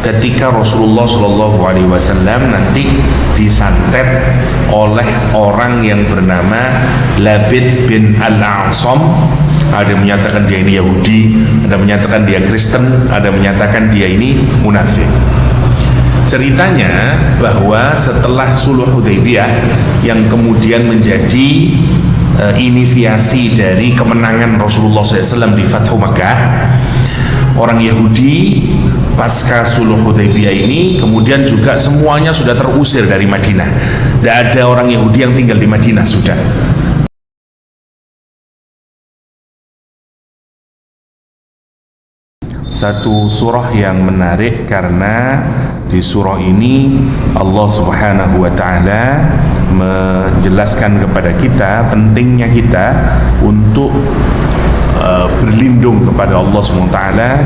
ketika Rasulullah Shallallahu Alaihi Wasallam nanti disantet oleh orang yang bernama Labid bin Al-A'sam. Ada yang menyatakan dia ini Yahudi, ada yang menyatakan dia Kristen, ada yang menyatakan dia ini munafik. Ceritanya bahwa setelah Sulh Hudaybiyah yang kemudian menjadi inisiasi dari kemenangan Rasulullah SAW di Fathu Makkah, orang Yahudi pasca Sulh Hudaybiyah ini kemudian juga semuanya sudah terusir dari Madinah. Tidak ada orang Yahudi yang tinggal di Madinah sudah. Satu surah yang menarik karena di surah ini Allah Subhanahu wa taala menjelaskan kepada kita pentingnya kita untuk berlindung kepada Allah SWT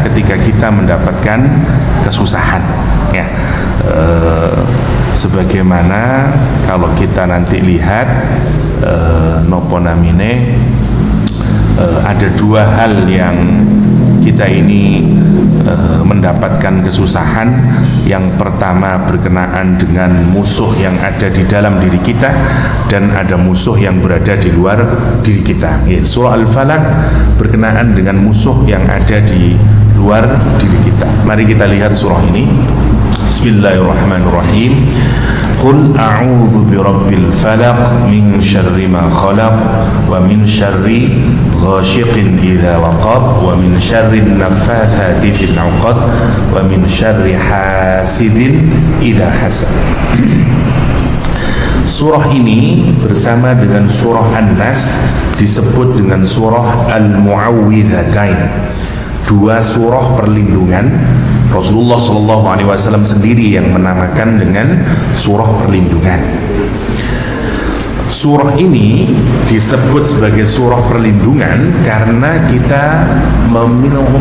ketika kita mendapatkan kesusahan, ya. Sebagaimana kalau kita nanti lihat nopo namine ada dua hal yang kita ini mendapatkan kesusahan. Yang pertama berkenaan dengan musuh yang ada di dalam diri kita, dan ada musuh yang berada di luar diri kita. Surah Al-Falaq berkenaan dengan musuh yang ada di luar diri kita. Mari kita lihat surah ini. Bismillahirrahmanirrahim. Qul a'udzu birabbil falaq min syarri ma khalaq wa min syarri ghasyiqin idza waqab wa min syarri naffatsati fil 'uqad wa min syarri hasidin idza hasad. Surah ini bersama dengan surah An-Nas disebut dengan surah Al-Mu'awwidzatain. Dua surah perlindungan. Rasulullah SAW sendiri yang menamakan dengan surah perlindungan. Surah ini disebut sebagai surah perlindungan karena kita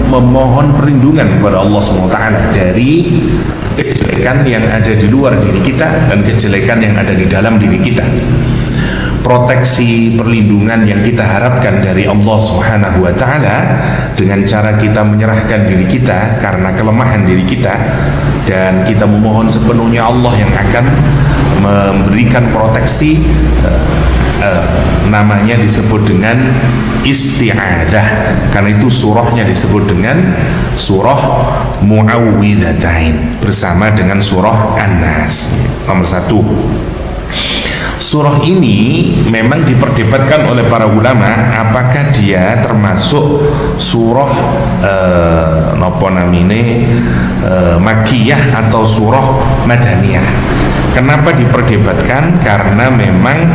memohon perlindungan kepada Allah SWT dari kejelekan yang ada di luar diri kita dan kejelekan yang ada di dalam diri kita. Proteksi perlindungan yang kita harapkan dari Allah Subhanahu wa taala dengan cara kita menyerahkan diri kita karena kelemahan diri kita, dan kita memohon sepenuhnya Allah yang akan memberikan proteksi. Namanya disebut dengan isti'adah. Karena itu surahnya disebut dengan surah Mu'awwidzatain bersama dengan surah An-Nas. Nomor satu, surah ini memang diperdebatkan oleh para ulama apakah dia termasuk surah Makkiyah atau surah Madaniyah. Kenapa diperdebatkan? Karena memang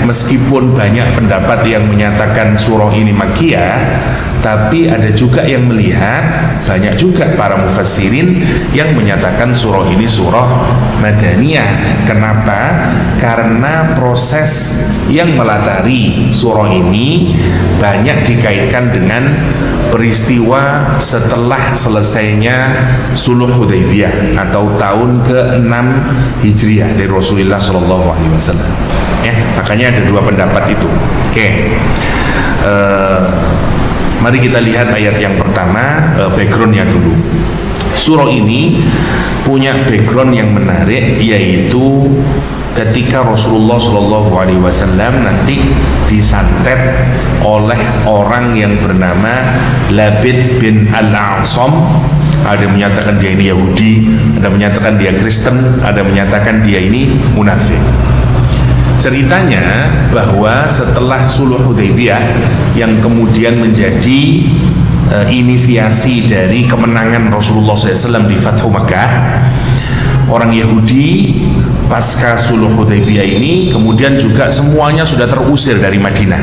meskipun banyak pendapat yang menyatakan surah ini Makkiyah, tapi ada juga yang melihat, banyak juga para mufassirin yang menyatakan surah ini surah Madaniyah. Kenapa? Karena proses yang melatari surah ini banyak dikaitkan dengan peristiwa setelah selesainya Sulh Hudaybiyah atau tahun ke-6 Hijriah dari Rasulullah SAW. Ya, makanya ada dua pendapat itu. Oke. Mari kita lihat ayat yang pertama, backgroundnya dulu. Surah ini punya background yang menarik, yaitu ketika Rasulullah SAW nanti disantet oleh orang yang bernama Labid bin Al-A'sam. Ada yang menyatakan dia ini Yahudi, ada yang menyatakan dia Kristen, ada yang menyatakan dia ini munafik. Ceritanya bahwa setelah Sulh Hudaybiyah yang kemudian menjadi inisiasi dari kemenangan Rasulullah SAW di Fathu Makkah, orang Yahudi pasca Sulh Hudaybiyah ini kemudian juga semuanya sudah terusir dari Madinah.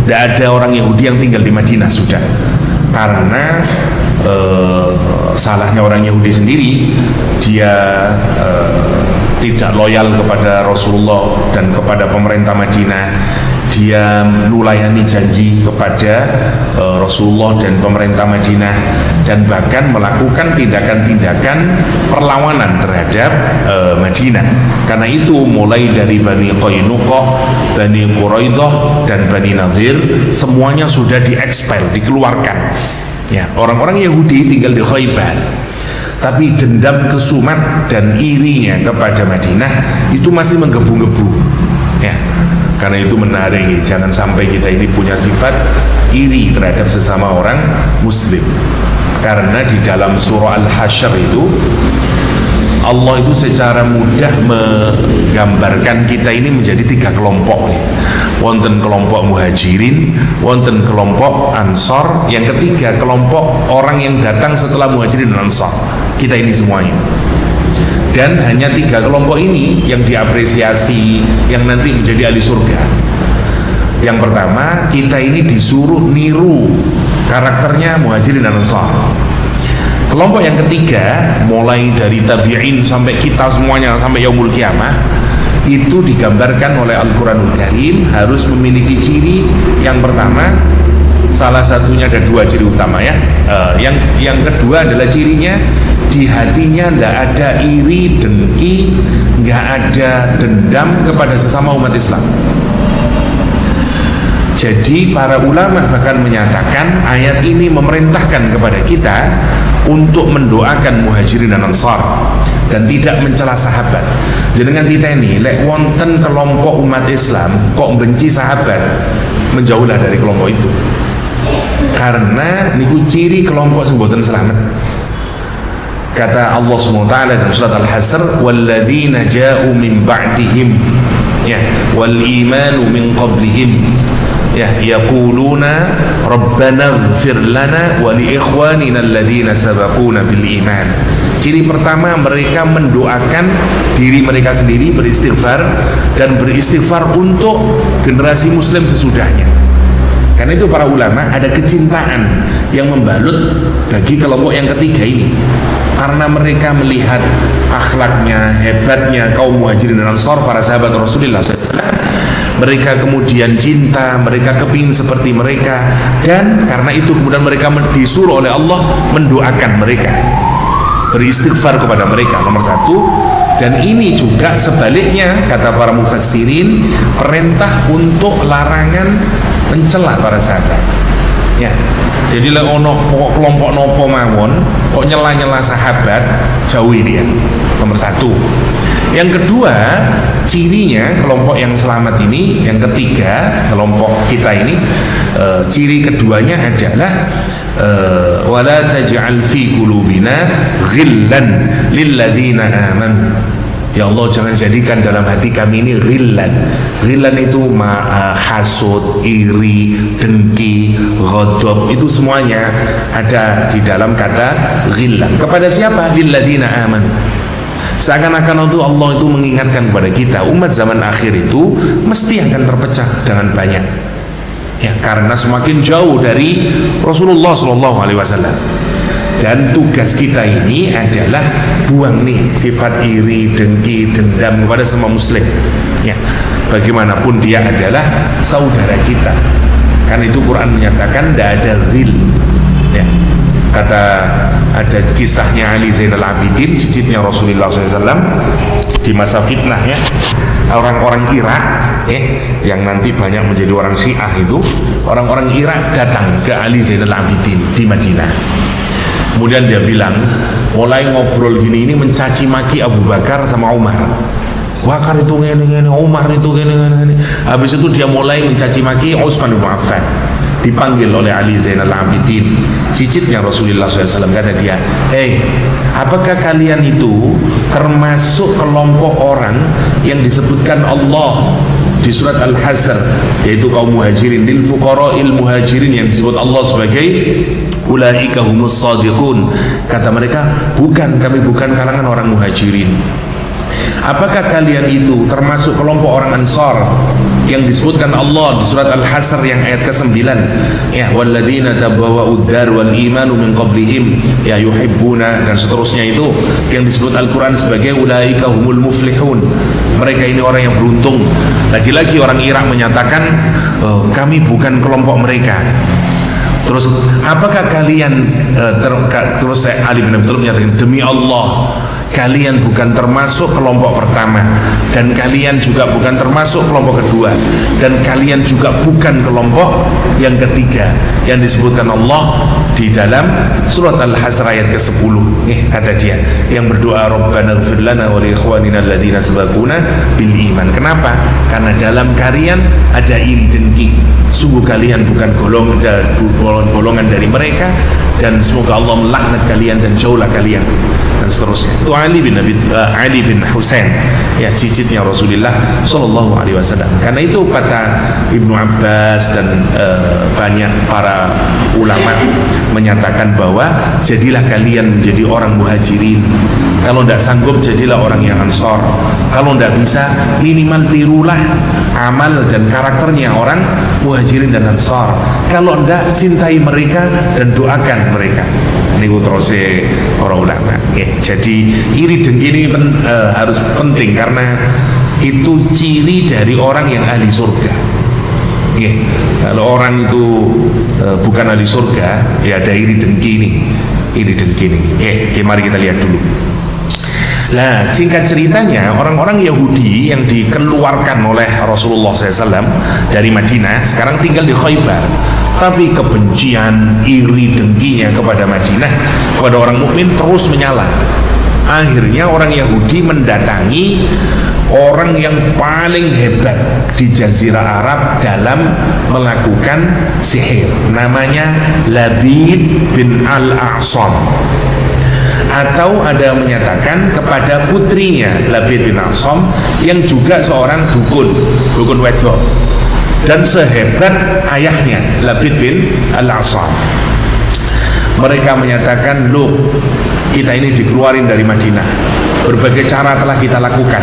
Tidak ada orang Yahudi yang tinggal di Madinah sudah, karena salahnya orang Yahudi sendiri, dia tidak loyal kepada Rasulullah dan kepada pemerintah Madinah. Dia melayani janji kepada Rasulullah dan pemerintah Madinah, dan bahkan melakukan tindakan-tindakan perlawanan terhadap Madinah. Karena itu mulai dari Bani Qainuqa, Bani Quraidah dan Bani Nadir semuanya sudah diekspel, dikeluarkan. Ya, orang-orang Yahudi tinggal di Khaybar, tapi dendam kesumat dan irinya kepada Madinah itu masih menggebu-gebu. Ya, karena itu menarik ya, jangan sampai kita ini punya sifat iri terhadap sesama orang Muslim. Karena di dalam surah Al-Hasyr itu Allah itu secara mudah menggambarkan kita ini menjadi 3 kelompok nih. Wonten kelompok muhajirin, wonten kelompok ansor, yang ketiga kelompok orang yang datang setelah muhajirin dan ansor. Kita ini semuanya. Dan hanya 3 kelompok ini yang diapresiasi, yang nanti menjadi ahli surga. Yang pertama, kita ini disuruh niru karakternya muhajirin dan ansor. Kelompok yang ketiga, mulai dari tabi'in sampai kita semuanya sampai yaumul kiamah, itu digambarkan oleh Al-Quranul Karim harus memiliki ciri. Yang pertama, salah satunya ada 2 ciri utama ya. Yang kedua adalah cirinya di hatinya tidak ada iri, dengki, nggak ada dendam kepada sesama umat Islam. Jadi para ulama bahkan menyatakan ayat ini memerintahkan kepada kita untuk mendoakan muhajirin dan ansar dan tidak mencela sahabat. Jenengan kita ini lek wonten kelompok umat Islam kok benci sahabat, menjauhlah dari kelompok itu. Karena niku ciri kelompok sing boten selamat. Kata Allah SWT dalam surat Al-Hasyr, walladzina ja'u min ba'dihim ya wal imanu min qablihim ya yaquluna rabbana ighfir lana wa li ikhwanina alladhina sabaquna bil iman. Ciri pertama, mereka mendoakan diri mereka sendiri, beristighfar dan beristighfar untuk generasi muslim sesudahnya. Karena itu para ulama ada kecintaan yang membalut bagi kelompok yang ketiga ini. Karena mereka melihat akhlaknya, hebatnya kaum muhajirin dan ansor, para sahabat Rasulullah SAW, mereka kemudian cinta, mereka kepingin seperti mereka, dan karena itu kemudian mereka disuruh oleh Allah mendoakan mereka, beristighfar kepada mereka, nomor 1. Dan ini juga sebaliknya, kata para mufassirin, perintah untuk larangan mencela para sahabat ya. Jadi lek ono kelompok nopo mawon kok nyela-nyela sahabat, jauhi dia, nomor 1. Yang kedua, cirinya kelompok yang selamat ini, yang ketiga kelompok kita ini, ciri keduanya adalah wala taj'al fi qulubina ghillan lilladzina amanu. Ya Allah, jangan jadikan dalam hati kami ini ghillan. Ghillan itu hasud, iri, dengki, ghadab, itu semuanya ada di dalam kata ghillan. Kepada siapa? Lilladzina amanu. Seakan-akan itu Allah itu mengingatkan kepada kita, umat zaman akhir itu mesti akan terpecah dengan banyak ya, karena semakin jauh dari Rasulullah SAW. Dan tugas kita ini adalah buang nih sifat iri, dengki, dendam kepada semua muslim ya, bagaimanapun dia adalah saudara kita. Karena itu Quran menyatakan tidak ada ghil ya. Kata ada kisahnya Ali Zainal Abidin, cicitnya Rasulullah SAW di masa fitnah ya, orang-orang Irak yang nanti banyak menjadi orang Syiah itu, orang-orang Irak datang ke Ali Zainal Abidin di Madinah. Kemudian dia bilang, mulai ngobrol gini ini mencaci maki Abu Bakar sama Umar. Bakar itu gini-gini, Umar itu gini-gini. Habis itu dia mulai mencaci maki Utsman bin Affan. Dipanggil oleh Ali Zainal Abidin, cicitnya Rasulullah SAW. Kata dia, hei, apakah kalian itu termasuk kelompok orang yang disebutkan Allah di surat Al-Hasyr, yaitu kaum muhajirin, lil fuqara'il muhajirin, yang disebut Allah sebagai ulaika humus shadiqun. Kata mereka, bukan, kami bukan kalangan orang muhajirin. Apakah kalian itu termasuk kelompok orang Ansar yang disebutkan Allah di surat Al-Hasyr yang ayat ke-9 ya, walladzina tabawwa'ud dar wal imanu min qablihim ya yuhibbuna, dan seterusnya, itu yang disebut Al-Quran sebagai ulaika humul muflihun, mereka ini orang yang beruntung. Lagi-lagi orang Irak menyatakan, kami bukan kelompok mereka. Terus apakah kalian terus Ali bin Abi Thalib menyatakan, demi Allah kalian bukan termasuk kelompok pertama, dan kalian juga bukan termasuk kelompok kedua, dan kalian juga bukan kelompok yang ketiga yang disebutkan Allah di dalam surat Al-Hasr ayat ke-10. Kata dia yang berdoa, Rabbana ighfir lana wa li ikhwanina alladzina sabaquna bil iman. Kenapa? Karena dalam kalian ada iri dengki. Sungguh kalian bukan golongan dari mereka, dan semoga Allah melaknat kalian dan jauhlah kalian, dan seterusnya. Itu Ali bin Husain, ya, cicitnya Rasulullah Shallallahu Alaihi Wasallam. Karena itu kata Ibnu Abbas dan banyak para ulama menyatakan bahwa jadilah kalian menjadi orang muhajirin. Kalau tidak sanggup, jadilah orang yang ansor. Kalau tidak bisa, minimal tirulah amal dan karakternya orang muhajirin dan ansor. Kalau tidak, cintai mereka dan doakan mereka. Ini terus para ulama. Jadi iri dengki ini harus penting, karena itu ciri dari orang yang ahli surga. Kalau orang itu bukan ahli surga, ya ada iri dengki ini. Iri dengki ini. Mari kita lihat dulu. Nah, singkat ceritanya, orang-orang Yahudi yang dikeluarkan oleh Rasulullah SAW dari Madinah sekarang tinggal di Khaybar. Tapi kebencian, iri, dengkinya kepada Madinah, kepada orang mukmin terus menyala. Akhirnya orang Yahudi mendatangi orang yang paling hebat di Jazirah Arab dalam melakukan sihir. Namanya Labid bin Al-A'sam. Atau ada yang menyatakan kepada putrinya Labid bin A'sam yang juga seorang dukun wedok dan sehebat ayahnya Labid bin Al-A'sam. Mereka menyatakan, loh, kita ini dikeluarin dari Madinah, berbagai cara telah kita lakukan,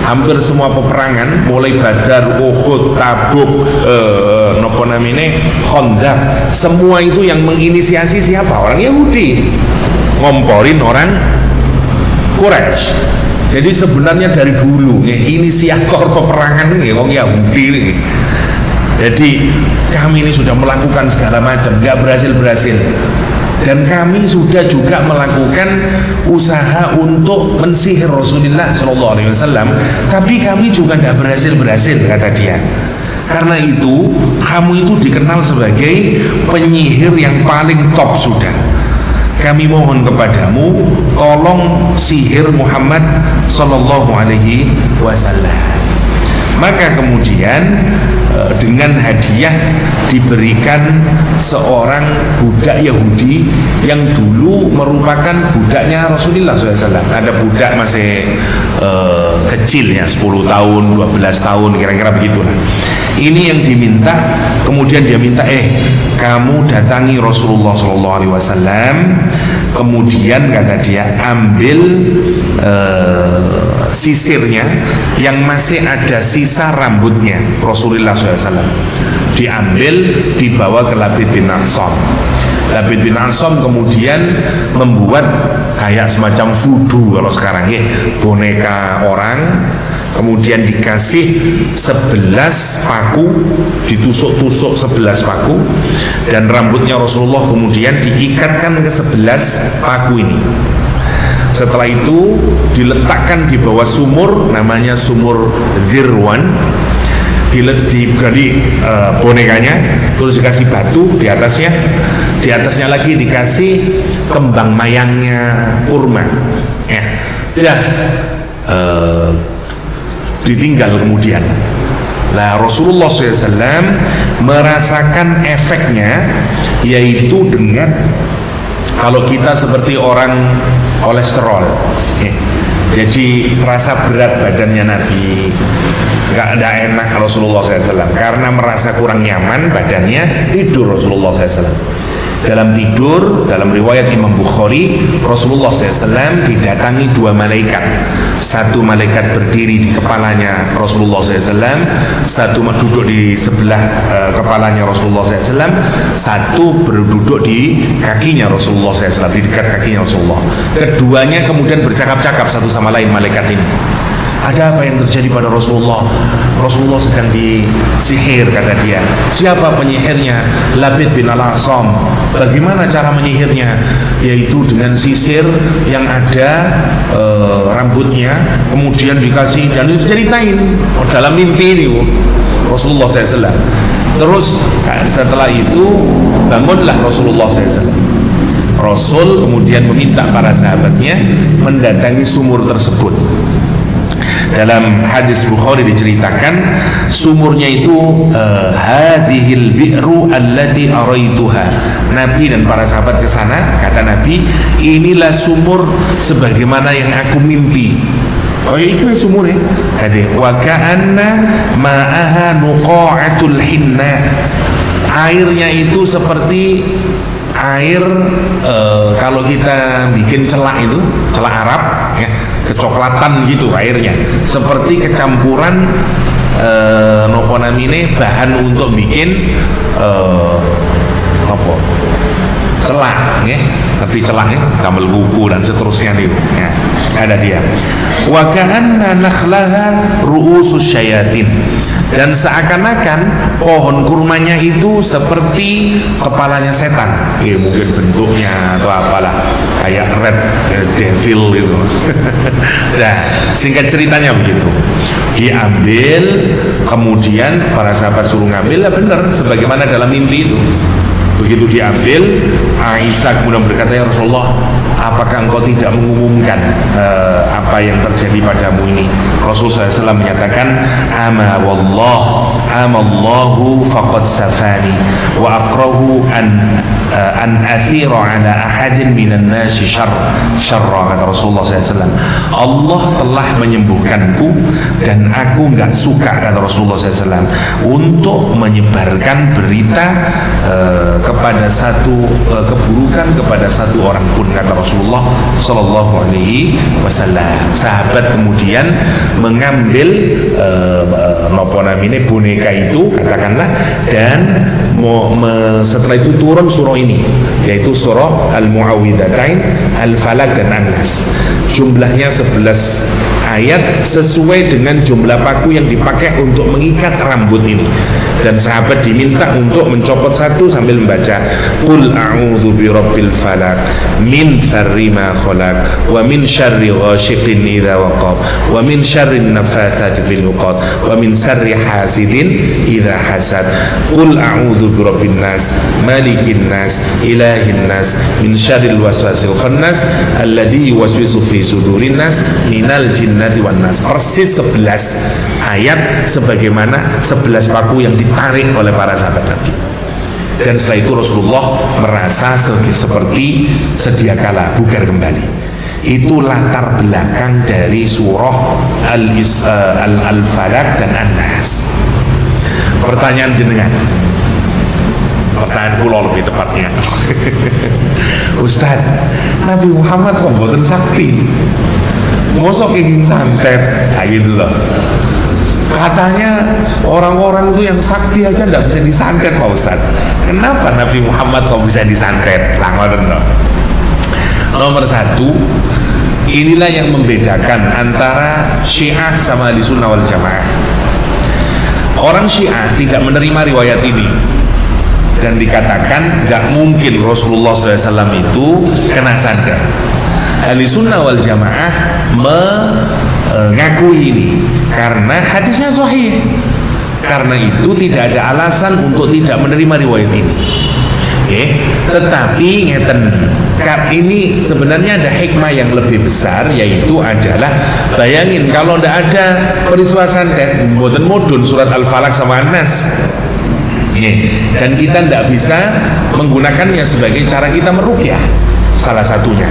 hampir semua peperangan mulai Badar, Uhud, Tabuk, Khandaq, semua itu yang menginisiasi siapa? Orang Yahudi, ngomporin orang Quraisy. Jadi sebenarnya dari dulu inisiator peperangan ini orang Yahudi ini. Jadi kami ini sudah melakukan segala macam, nggak berhasil, dan kami sudah juga melakukan usaha untuk mensihir Rasulullah SAW, tapi kami juga nggak berhasil, kata dia. Karena itu kamu itu dikenal sebagai penyihir yang paling top sudah. Kami mohon kepadamu, tolong sihir Muhammad Sallallahu Alaihi Wasallam. Maka kemudian dengan hadiah diberikan seorang budak Yahudi yang dulu merupakan budaknya Rasulullah SAW. Ada budak masih kecil ya, 10 tahun, 12 tahun, kira-kira begitulah. Ini yang diminta. Kemudian dia minta, kamu datangi Rasulullah SAW, kemudian kata dia, ambil sisirnya yang masih ada sisa rambutnya Rasulullah SAW, diambil, dibawa ke Labid bin A'sam. Labid bin A'sam kemudian membuat kayak semacam voodoo kalau sekarang ya, boneka orang, kemudian dikasih 11 paku, ditusuk-tusuk 11 paku, dan rambutnya Rasulullah kemudian diikatkan ke 11 paku ini. Setelah itu diletakkan di bawah sumur, namanya sumur Dzirwan, digali bonekanya, terus dikasih batu di atasnya lagi dikasih kembang mayangnya kurma, ditinggal kemudian. Nah, Rasulullah SAW merasakan efeknya, yaitu dengan, kalau kita seperti orang kolesterol, jadi terasa berat badannya Nabi, nggak ada enak Rasulullah SAW, karena merasa kurang nyaman badannya, tidur Rasulullah SAW. Dalam tidur, dalam riwayat Imam Bukhari, Rasulullah SAW didatangi 2 malaikat. Satu malaikat berdiri di kepalanya Rasulullah SAW, satu duduk di sebelah kepalanya Rasulullah SAW, satu berduduk di kakinya Rasulullah SAW, di dekat kakinya Rasulullah. Keduanya kemudian bercakap-cakap satu sama lain, malaikat ini. ada apa yang terjadi pada Rasulullah? Rasulullah sedang disihir, kata dia. Siapa penyihirnya? Labid bin Al-Asam. Bagaimana cara menyihirnya? Yaitu dengan sisir yang ada rambutnya, kemudian dikasih, dan itu ceritain dalam mimpi ini Rasulullah SAW. Terus setelah itu bangunlah Rasulullah SAW. Rasul kemudian meminta para sahabatnya mendatangi sumur tersebut. Dalam hadis Bukhari diceritakan sumurnya itu hadhil bi'ru allati araituha. Nabi dan para sahabat ke sana, kata Nabi, inilah sumur sebagaimana yang aku mimpi. Oh itu sumur ya. Kata wa ka'anna ma'aha nuqa'atul hinna. Airnya itu seperti air kalau kita bikin celak itu, celak Arab ya, kecoklatan gitu airnya, seperti kecampuran nopo namine bahan untuk bikin apa celak ya, ngerti celak ya, tambal buku dan seterusnya itu ya, ada dia. Wa ka'anna nakhlaha ru'usus syayatin, dan seakan-akan pohon kurmanya itu seperti kepalanya setan ya, mungkin bentuknya atau apalah, kayak red devil gitu. Nah, singkat ceritanya begitu, diambil, kemudian para sahabat suruh ngambil, lah benar sebagaimana dalam mimpi itu. Begitu diambil, Aisyah kemudian berkata, ya Rasulullah, apakah engkau tidak mengumumkan apa yang terjadi padamu ini? Rasulullah SAW menyatakan, ama amallahu faqad safani wa akrahu an athira ala ahadin minan nasi syarra, kata Rasulullah SAW. Allah telah menyembuhkanku dan aku nggak suka, kata Rasulullah SAW, untuk menyebarkan berita kepada satu keburukan kepada satu orang pun, kata Rasulullah Sallallahu Alaihi Wasallam. Sahabat kemudian mengambil boneka itu katakanlah, dan setelah itu turun surah ini, yaitu surah Al-Mu'awwidhatain, Al-Falaq dan An-Nas. Jumlahnya 11 ayat sesuai dengan jumlah paku yang dipakai untuk mengikat rambut ini. Dan sahabat diminta untuk mencopot satu sambil membaca Qul a'udzu birabbil falaq min syarri ma khalaq wa min syarri ghasyiqin idza waqab wa min syarri naffatsati fil 'uqad wa min syarri hasidin idza hasad. Qul a'udzu birabbin nas malikin nas ilahin nas min syarril waswasil khannas alladzi yuwaswisu fi sudurin nas minal jinnati wan nas. Persis 11 ayat sebagaimana 11 paku yang ditarik oleh para sahabat Nabi. Dan setelah itu Rasulullah merasa seperti sedia kala bugar kembali. Itu latar belakang dari surah Al-Falaq dan An-Nas. Pertanyaan jenengan, pertanyaan kula lebih tepatnya. Ustaz, Nabi Muhammad kok mboten sakti, mosok ingin santet, kayak gitu loh. Katanya orang-orang itu yang sakti aja tidak bisa disantet, Pak Ustaz. Kenapa Nabi Muhammad kok bisa disantet? Nomor satu, inilah yang membedakan antara Syiah sama Ahlussunnah wal Jamaah. Orang Syiah tidak menerima riwayat ini dan dikatakan nggak mungkin Rasulullah SAW itu kena santet. Ahlussunnah wal Jamaah mengakui ini karena hadisnya sahih. Karena itu tidak ada alasan untuk tidak menerima riwayat ini. Tetapi ngeten, ini sebenarnya ada hikmah yang lebih besar, yaitu adalah bayangin kalau tidak ada peristiwa santet, mboten mudun surat Al-Falaq sama An-Nas. Dan kita tidak bisa menggunakannya sebagai cara kita meruqyah, salah satunya.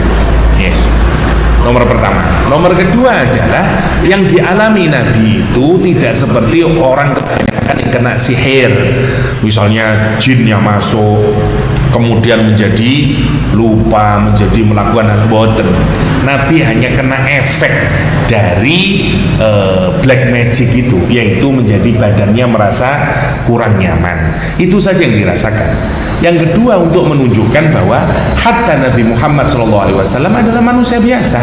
Nomor pertama. Nomor kedua adalah yang dialami Nabi itu tidak seperti orang kebanyakan yang kena sihir, misalnya jin yang masuk kemudian menjadi lupa, menjadi melakukan hal boten. Nabi hanya kena efek dari black magic itu, yaitu menjadi badannya merasa kurang nyaman. Itu saja yang dirasakan. Yang kedua, untuk menunjukkan bahwa hatta Nabi Muhammad SAW adalah manusia biasa.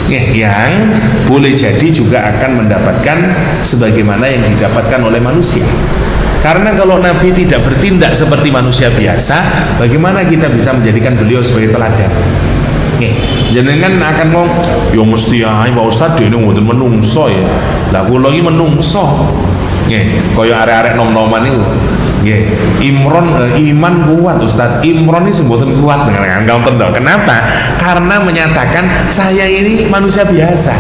yang boleh jadi juga akan mendapatkan sebagaimana yang didapatkan oleh manusia. Karena kalau Nabi tidak bertindak seperti manusia biasa, bagaimana kita bisa menjadikan beliau sebagai teladan? Jenengan akan ngomong, ya mesti ae Pak Ustaz dene mboten menungso ya. Lah kula iki menungso. Kaya arek-arek nom-noman niku. Imron iman kuat Ustaz. Imron ini sebutan kuat dengan ngoten to. Kenapa? Karena menyatakan saya ini manusia biasa.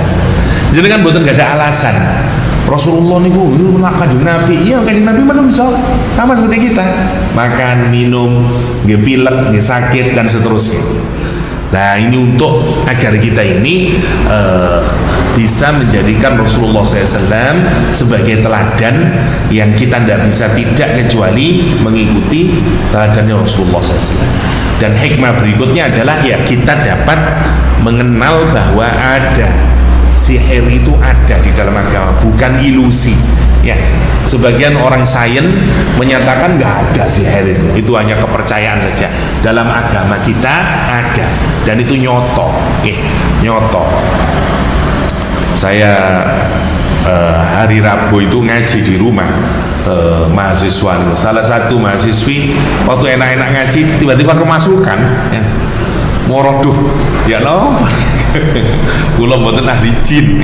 Jenengan mboten gak ada alasan. Rasulullah niku kanjeng Nabi, iya kanjeng Nabi menungso sama seperti kita. Makan, minum, nggih pilek, nggih sakit dan seterusnya. Nah ini untuk agar kita ini bisa menjadikan Rasulullah SAW sebagai teladan yang kita tidak bisa tidak kecuali mengikuti teladannya Rasulullah SAW. Dan hikmah berikutnya adalah ya kita dapat mengenal bahwa ada sihir itu ada di dalam agama, bukan ilusi. Ya, sebagian orang sains menyatakan nggak ada sihir itu hanya kepercayaan saja. Dalam agama kita ada dan itu nyoto, nyoto. Saya hari Rabu itu ngaji di rumah mahasiswa. Salah satu mahasiswi waktu enak-enak ngaji tiba-tiba kemasukan. Ya. Waduh, ya no. Kula mboten ahli jin.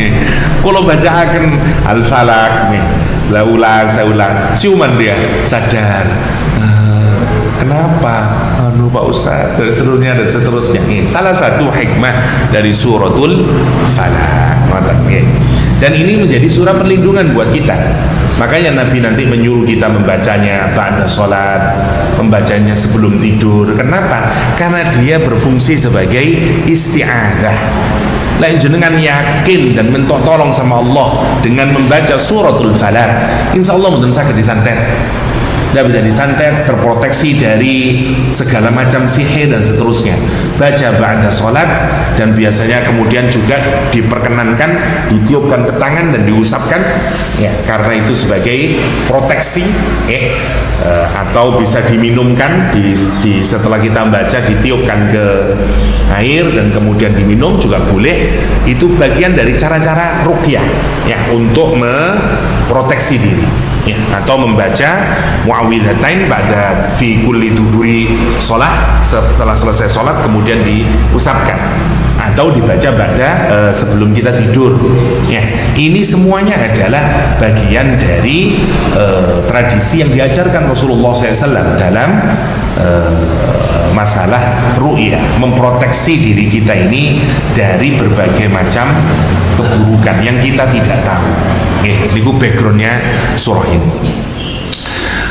Kula bacaaken Al-Falaq nih. Saya ulang. Siuman dia sadar. Kenapa? Anu Pak Ustaz, dan seterusnya dan seterusnya. Salah satu hikmah dari suratul Falaq. Dan ini menjadi surah perlindungan buat kita. Makanya Nabi nanti menyuruh kita membacanya ba'da sholat, membacanya sebelum tidur. Kenapa? Karena dia berfungsi sebagai isti'adah. Lain jenengan yakin dan minta tolong sama Allah dengan membaca suratul Falaq, insya Allah mungkin sakit disantet. Tidak bisa disantet, terproteksi dari segala macam sihir dan seterusnya. Baca ba'da sholat, dan biasanya kemudian juga diperkenankan ditiupkan ke tangan dan diusapkan ya, karena itu sebagai proteksi atau bisa diminumkan setelah kita baca ditiupkan ke air dan kemudian diminum juga boleh. Itu bagian dari cara-cara ruqyah ya, untuk memproteksi diri ya, atau membaca muawwidhatain ba'da fi kulli duburi sholat, setelah selesai sholat kemudian diusapkan, atau dibaca ba'da sebelum kita tidur ya. Ini semuanya adalah bagian dari tradisi yang diajarkan Rasulullah SAW dalam masalah ru'yah, memproteksi diri kita ini dari berbagai macam keburukan yang kita tidak tahu. Ini backgroundnya surah ini.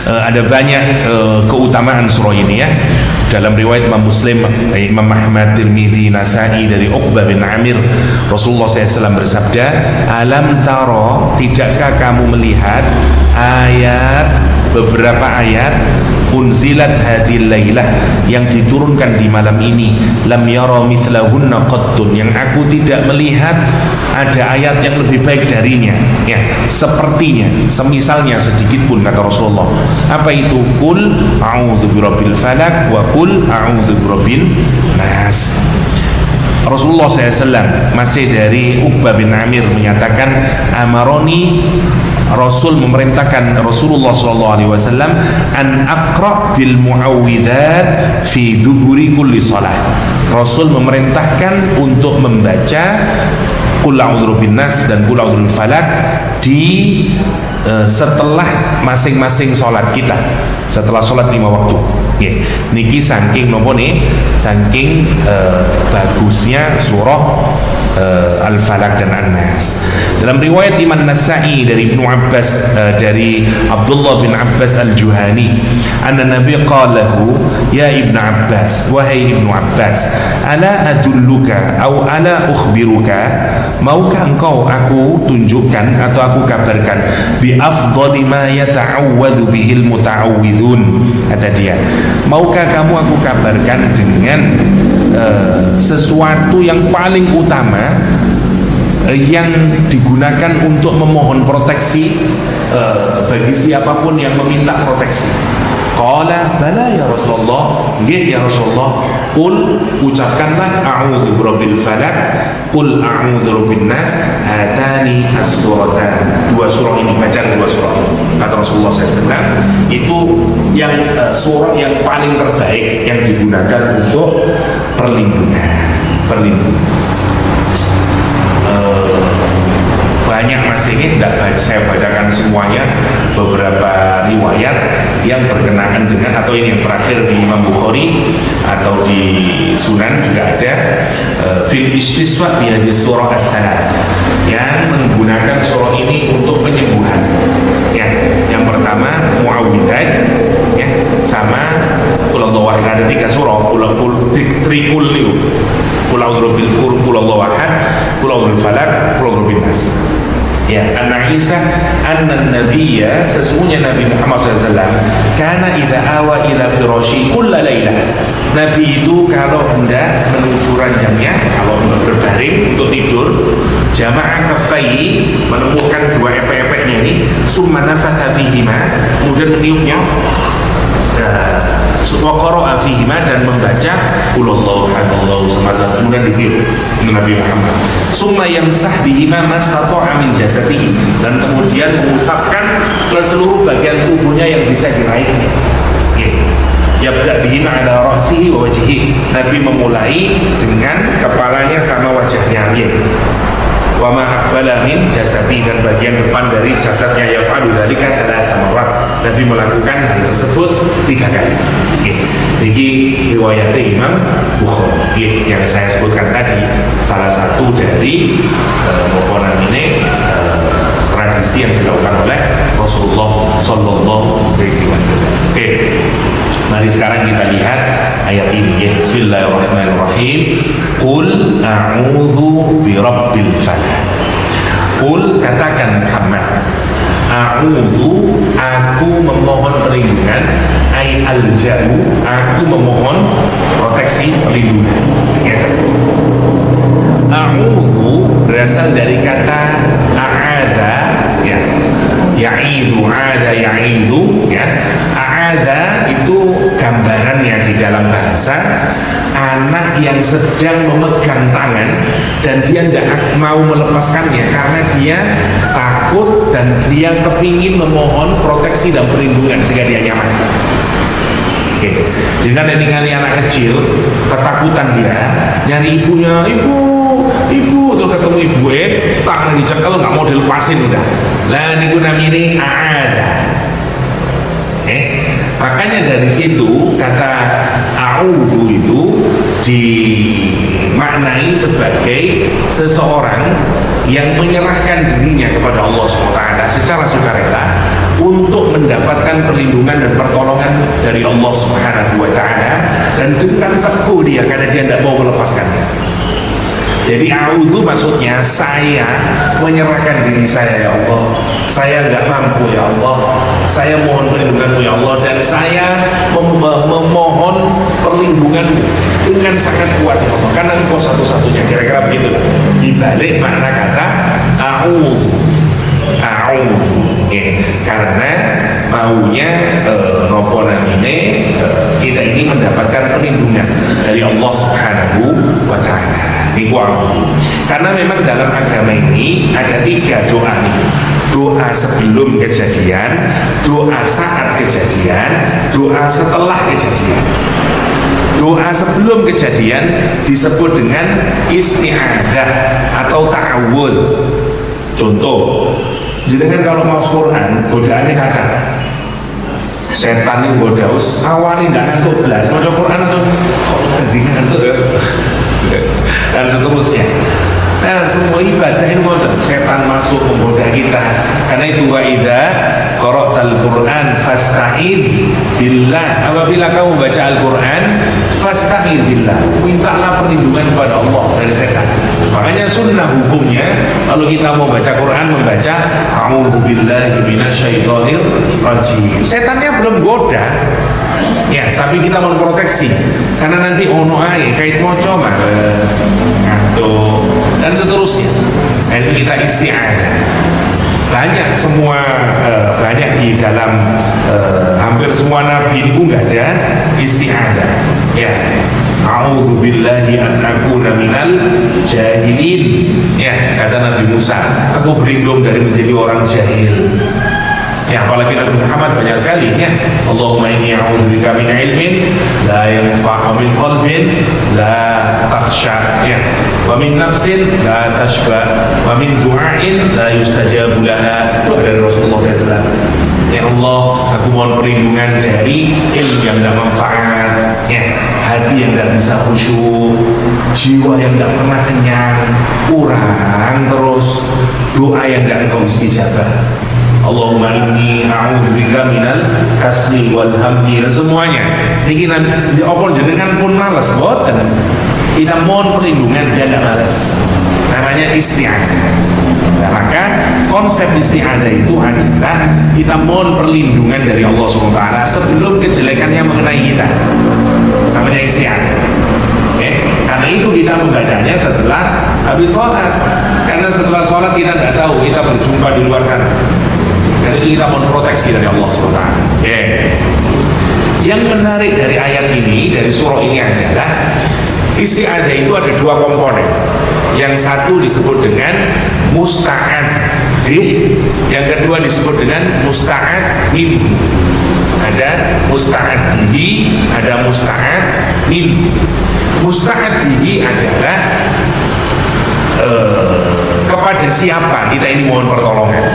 Ada banyak keutamaan surah ini ya. Dalam riwayat Imam Muslim, Imam Ahmad, Tirmidzi, Nasa'i dari Uqbah bin Amir, Rasulullah SAW bersabda, alam taro, tidakkah kamu melihat beberapa ayat unzilat hadil lailah yang diturunkan di malam ini, lam yara mithlahunna qattun, yang aku tidak melihat ada ayat yang lebih baik darinya ya, sepertinya, semisalnya sedikit pun, kata Rasulullah. Apa itu? Qul a'udzu birabbil falaq wa qul a'udzu birabbin nas. Rasulullah SAW masih dari Uqbah bin Amir menyatakan, amaroni, Rasul memerintahkan Rasulullah SAW an aqra bil muawwidzat fi duburi kulli salah. Rasul memerintahkan untuk membaca Qul a'udzu birabbin nas dan Qul a'udzu birabbil falaq di setelah masing-masing sholat kita, setelah sholat 5 waktu. Niki saking nopo nih, saking bagusnya surah Al-Falaq dan An-Nas. Dalam riwayat Imam Nasa'i dari Ibnu Abbas, dari Abdullah bin Abbas Al-Juhani, anna Nabi qalahu, ya Ibnu Abbas, wahai Ibnu Abbas, ala adulluka atau ala ukhbiruka, maukah engkau aku tunjukkan atau aku kabarkan bi afdhali ma yata'awwadhu bihil muta'awwidhun, kata dia, maukah kamu aku kabarkan dengan sesuatu yang paling utama yang digunakan untuk memohon proteksi bagi siapapun yang meminta proteksi. Qala bala ya Rasulullah, nggih ya Rasulullah. Qul, ucapkanlah a'udzu birabbil falaq, qul a'udzu birabbin nas, hatani as-suratan. Dua surah ini, baca dua surah ini. Kata Rasulullah SAW, itu yang surah yang paling terbaik yang digunakan untuk perlindungan. Banyak masih ini tidak saya bacakan semuanya, beberapa riwayat yang berkenaan dengan, atau ini yang terakhir di Imam Bukhari atau di Sunan juga ada, fil istisqa bi hadis surah ats-tsalath, yang menggunakan surah ini untuk penyembuhan. Ya, yang pertama Muawwidzat, ya, sama Qul Huwallahu ahad. Ada 3 surah, trikul liu. Qul a'udzu birabbil qul Huwallahu ahad, Qul a'udzu bil falaq, Qul a'udzu bin nas. Ya, anna Isa anna nabiyya, sesungguhnya Nabi Muhammad SAW, karena idza awa ila firashi kulla lailah. Nabi itu kalau hendak menuju ranjangnya, kalau berbaring untuk tidur, jama'a kaffai, menemukan dua epek-epeknya ini, summa nafatha fihima, kemudian meniupnya, wa qara'a fihima, dan membaca qul huwallahu ahad Allahu samad, kemudian ditiup Nabi Muhammad. Summa yamsah bihima mastata'a min jasadihi, dan kemudian mengusapkan ke seluruh bagian tubuhnya yang bisa diraihnya. Yabda bihima ala ra'sihi wa wajhihi, Nabi memulai dengan kepalanya sama wajahnya. Wa ma aqbala min jasadi, dan bagian depan dari jasadnya. Yaf'alu dzalika 3 marrat, Nabi melakukan hal tersebut 3 kali. Ini riwayat Imam Bukhari yang saya sebutkan tadi, salah satu dari tradisi yang dilakukan oleh Rasulullah Sallallahu Alaihi Wasallam. Mari sekarang kita lihat ayat ini, ya. Bismillahirrahmanirrahim. Qul a'udzu birabbil falaq. Qul, katakan Muhammad, a'udzu, aku memohon perlindungan, ai alja'u, aku memohon proteksi, perlindungan. Ya. A'udzu berasal dari kata a'adza, ya. Ya'idzu, 'ada ya'idzu, ya. A'adza itu gambarannya di dalam bahasa anak yang sedang memegang tangan dan dia tidak mau melepaskannya karena dia takut dan dia kepingin memohon proteksi dan perlindungan sehingga dia nyaman. Jadi kan ningali anak kecil ketakutan, dia nyari ibunya, ibu tuh ketemu ibu, tangan dicekel nggak mau dilepasin udah. Lah niku namine a'ada. Makanya dari situ kata a'udzu itu dimaknai sebagai seseorang yang menyerahkan dirinya kepada Allah SWT secara sukarela untuk mendapatkan perlindungan dan pertolongan dari Allah SWT, dan dengan teguh dia karena dia tidak mau melepaskannya. Jadi a'udzu maksudnya saya menyerahkan diri saya, ya Allah, saya nggak mampu, ya Allah, saya mohon perlindunganmu, ya Allah, dan saya memohon perlindunganmu dengan sangat kuat, ya Allah, karena Engkau satu-satunya. Kira-kira begitu lah dibalik makna kata a'udzu. Karena maunya kita ini mendapatkan perlindungan dari Allah Subhanahu wa Ta'ala. Karena memang dalam agama ini ada 3 doa nih. Doa sebelum kejadian, doa saat kejadian, doa setelah kejadian. Doa sebelum kejadian disebut dengan isti'adzah atau ta'awudz. Contoh, jenengan kalau mau Quran, godaannya kata setan yang godaus, awalnya tidak ngantuk belas, mau Quran langsung kok tadi ngantuk ya, dan seterusnya. Nah, semua ibadah ini setan masuk menggoda kita. Karena itu wa idza qara'tal Qur'an fasta'idz billah. Apabila kamu baca Al-Qur'an, fasta'idz billah, mintalah perlindungan kepada Allah dari setan. Makanya sunnah hukumnya kalau kita mau baca Quran membaca a'udzu billahi minasyaitonir rajim. Setannya belum goda. Ya, tapi kita mau proteksi karena nanti ono ae kait moco males, ngantuk dan seterusnya. Dan kita isti'adzah. banyak semua banyak di dalam hampir semua nabi itu nggak ada isti'adah ya. A'udzu billahi an akuna minal jahilin ya, kata Nabi Musa, aku berlindung dari menjadi orang jahil ya. Apalagi Nabi Muhammad banyak sekali ya, Allahumma inni a'udzubika min ilmin la yanfa' min qalbin la takhsha ya, wa min nafsin la tashba, wa min du'ain la yustajabu laha. Itu dari Rasulullah SAW. Ya Allah, aku mohon perlindungan dari ilmu yang tidak manfaat ya, hati yang tidak bisa khusyuk, jiwa yang tidak pernah kenyang, kurang, terus doa yang tidak engkau istijabah. Allahumma inni a'udzubika minal kasli wal hammi, semuanya niki apa jenengan pun malas boten, kita mohon perlindungan dan tidak malas, namanya isti'adah. Nah, maka konsep isti'adah itu adalah kita mohon perlindungan dari Allah SWT sebelum kejelekannya mengenai kita, namanya isti'adah. Karena itu kita membacanya setelah habis sholat, karena setelah sholat kita tidak tahu kita berjumpa di luar sana. Dan itu kita mohon proteksi dari Allah SWT. Yang menarik dari ayat ini, dari surah ini adalah isti'adah itu ada dua komponen. Yang satu disebut dengan musta'ad bih, yang kedua disebut dengan musta'ad minhu. Ada musta'ad bihi, ada musta'ad minhu. Musta'ad bihi adalah kepada siapa kita ini mohon pertolongan,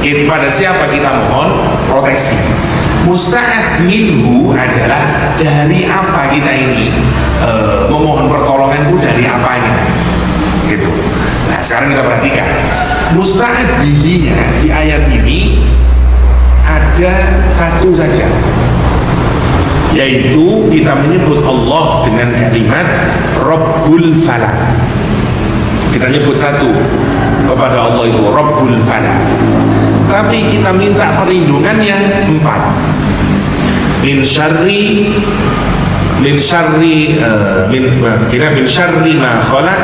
kepada siapa kita mohon proteksi. Musta'ad minhu adalah dari apa kita ini memohon pertolongan, itu dari apanya gitu. Nah sekarang kita perhatikan musta'ad bihi di ayat ini ada satu saja, yaitu kita menyebut Allah dengan kalimat Rabbul Falaq. Kita nyebut satu kepada Allah itu Rabbul Falaq, tapi kita minta perlindungannya empat. Min syarri ma khalaq,